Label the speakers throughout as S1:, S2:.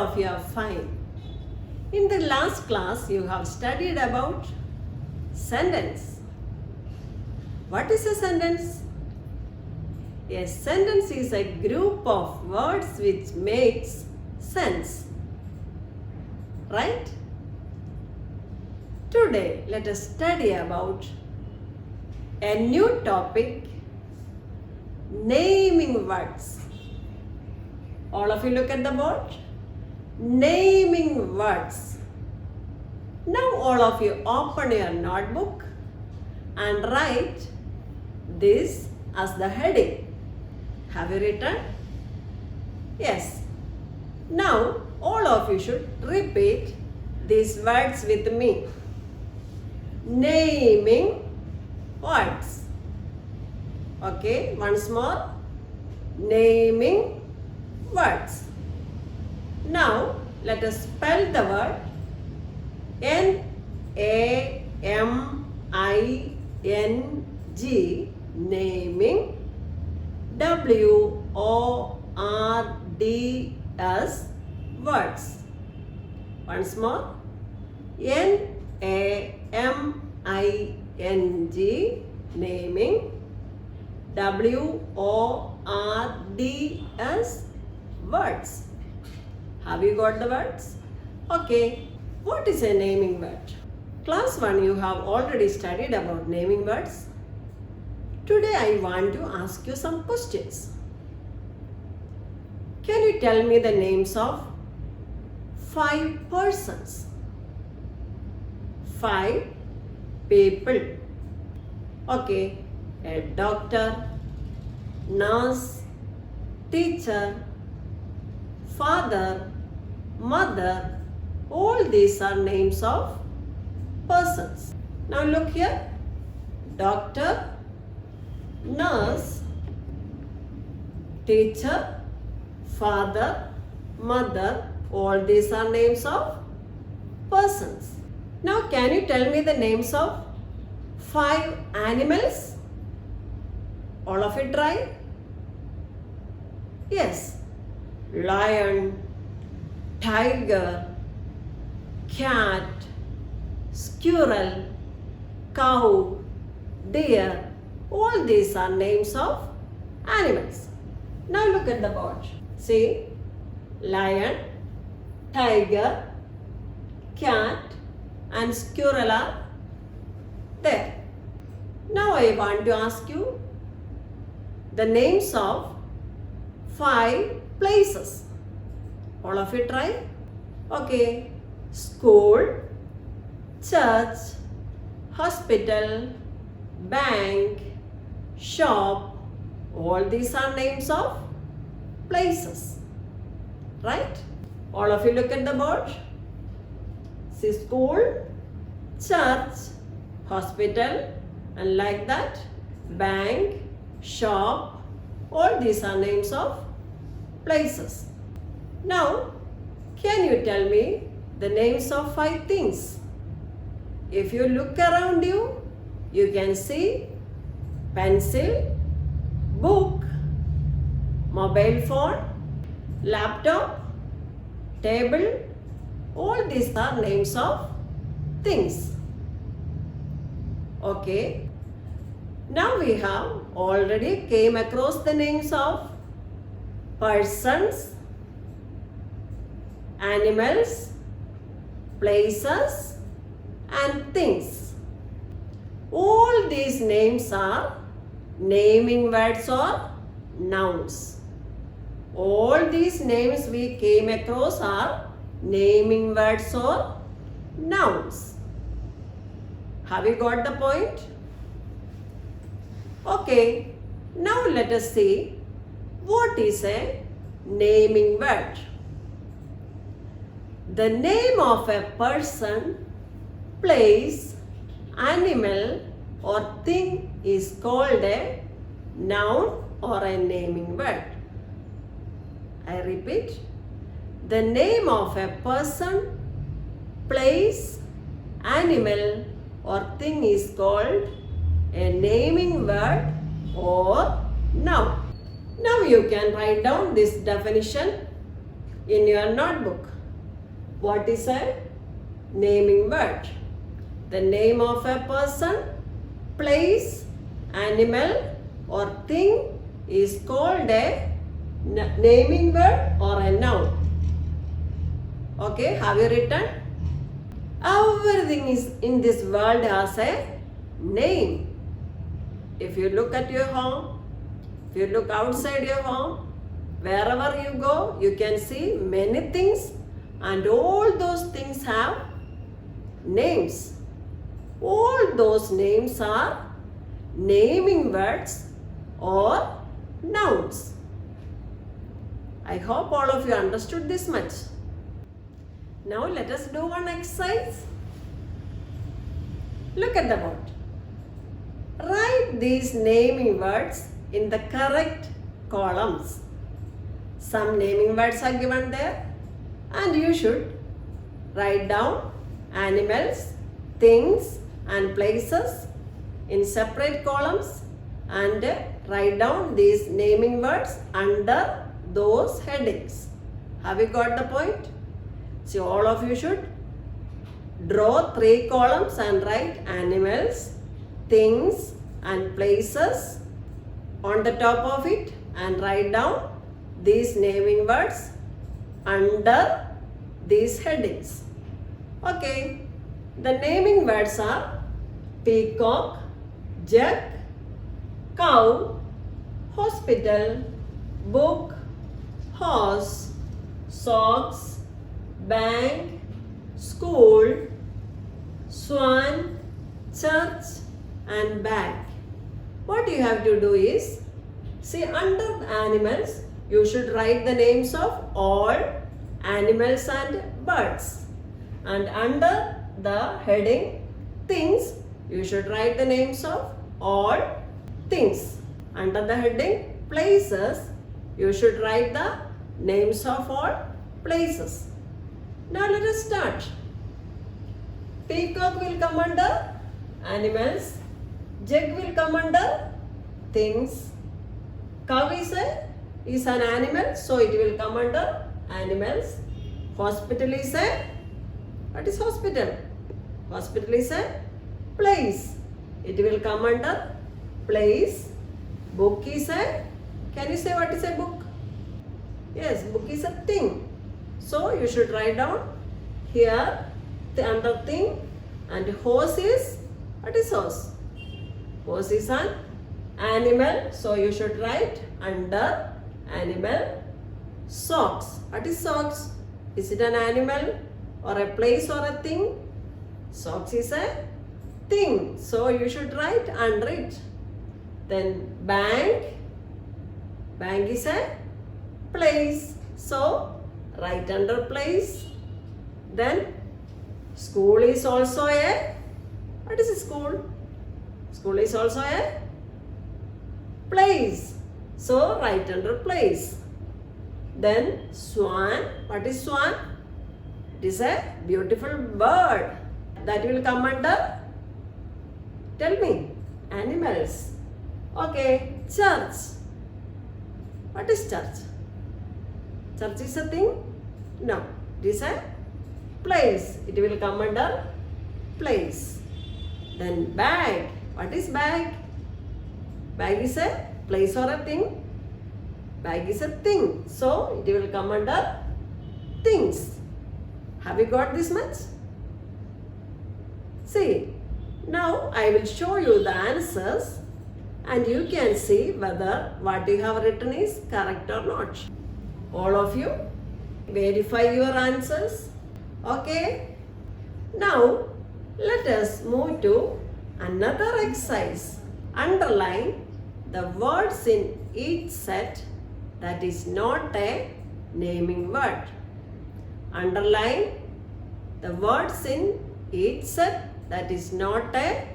S1: of you are fine. In the last class, you have studied about sentence. What is a sentence? A sentence is a group of words which makes sense. Right? Today, let us study about a new topic, naming words. All of you look at the board. Naming words. Now all of you open your notebook and write this as the heading. Have you written? Yes. Now all of you should repeat these words with me. Naming words. Okay, once more. Naming words. Now let us spell the word N-A-M-I-N-G, naming, W-O-R-D-S, words. Once more, N-A-M-I-N-G, naming, W-O-R-D-S, words. Have you got the words? Okay. What is a naming word? Class 1, you have already studied about naming words. Today I want to ask you some questions. Can you tell me the names of 5 persons? 5 people. Okay. A doctor, nurse, teacher, father, mother, all these are names of persons. Now look here. Doctor, nurse, teacher, father, mother, all these are names of persons. Now can you tell me the names of 5 animals? All of it try? Yes. Lion, tiger, cat, squirrel, cow, deer, all these are names of animals. Now look at the board. See, lion, tiger, cat and squirrel are there. Now I want to ask you the names of 5 places. All of you try? Okay. School, church, hospital, bank, shop, all these are names of places. Right? All of you look at the board. See, school, church, hospital, and like that, bank, shop, all these are names of places. Now, can you tell me the names of 5 things? If you look around you, you can see pencil, book, mobile phone, laptop, table, all these are names of things. Okay. Now we have already came across the names of persons, animals, places and things. All these names are naming words or nouns. All these names we came across are naming words or nouns. Have you got the point? Okay, now let us see what is a naming word. The name of a person, place, animal or thing is called a noun or a naming word. I repeat, the name of a person, place, animal or thing is called a naming word or noun. Now you can write down this definition. in your notebook. What is a naming word? The name of a person, place, animal or thing is called a naming word or a noun. Okay, have you written? Everything is in this world has a name. If you look at your home, if you look outside your home, wherever you go, you can see many things, and all those things have names. All those names are naming words or nouns. I hope all of you understood this much. Now let us do one exercise. Look at the board. Write these naming words in the correct columns. Some naming words are given there, and you should write down animals, things and places in separate columns and write down these naming words under those headings. Have you got the point? So all of you should draw 3 columns and write animals, things and places on the top of it and write down these naming words under these headings. Okay, the naming words are peacock, jug, cow, hospital, book, horse, socks, bank, school, swan, church and bag. What you have to do is, see under the animals, you should write the names of all animals and birds. And under the heading things, you should write the names of all things. Under the heading places, you should write the names of all places. Now let us start. Peacock will come under animals. Jug will come under things. Cow is an animal, so it will come under animals. Hospital is what is hospital? Hospital is a place. It will come under place. Book is can you say what is a book? Yes, book is a thing. So you should write down here the under thing. And horse is, what is horse? Horse is an animal, so you should write under animal. Socks, what is socks? Is it an animal or a place or a thing? Socks is a thing, so you should write under it. Then bank, bank is a place, so write under place. Then school is also a, what is a school? School is also a place, so write under place. Then swan, what is swan? It is a beautiful bird. That will come under, tell me, animals. Okay, church. What is church? Church is a thing? No, it is a place. It will come under place. Then bag. What is bag? Bag is a place or a thing? Bag is a thing. So it will come under things. Have you got this much? See, now I will show you the answers and you can see whether what you have written is correct or not. All of you verify your answers. Okay. Now let us move to another exercise. Underline the words in each set that is not a naming word. Underline the words in each set that is not a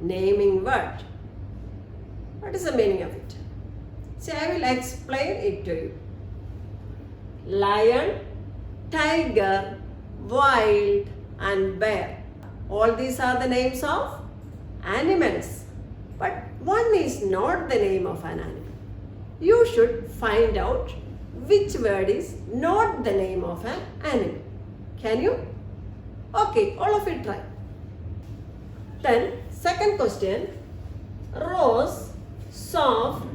S1: naming word. What is the meaning of it? See, I will explain it to you. Lion, tiger, wild and bear. All these are the names of animals. But one is not the name of an animal. You should find out which word is not the name of an animal? Can you? Okay, all of you try. Then, second question. Rose, soft,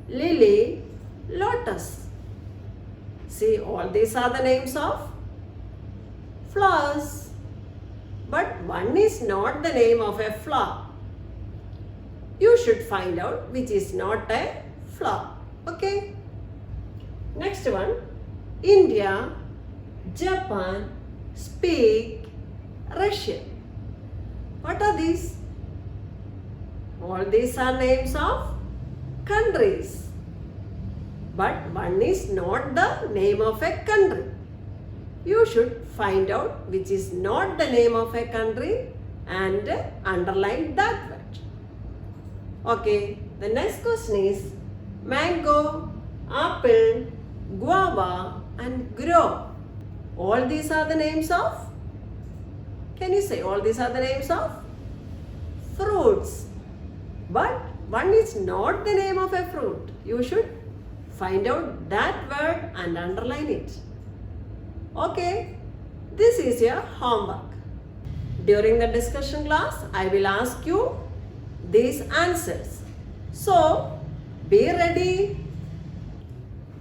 S1: lily, lotus. See, all these are the names of flowers. But one is not the name of a flower. You should find out which is not a flower. Okay? Next one. India, Japan, speak Russian. What are these? All these are names of countries. But one is not the name of a country. You should find out which is not the name of a country and underline that word. Okay, the next question is mango, apple, guava and grove. All these are the names of, can you say all these are the names of fruits? But one is not the name of a fruit. You should find out that word and underline it. Okay, this is your homework. During the discussion class, I will ask you these answers. So, be ready.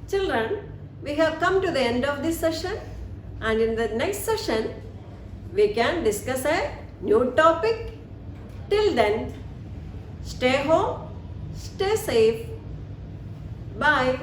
S1: Children, we have come to the end of this session, and in the next session, we can discuss a new topic. Till then, stay home, stay safe. Bye.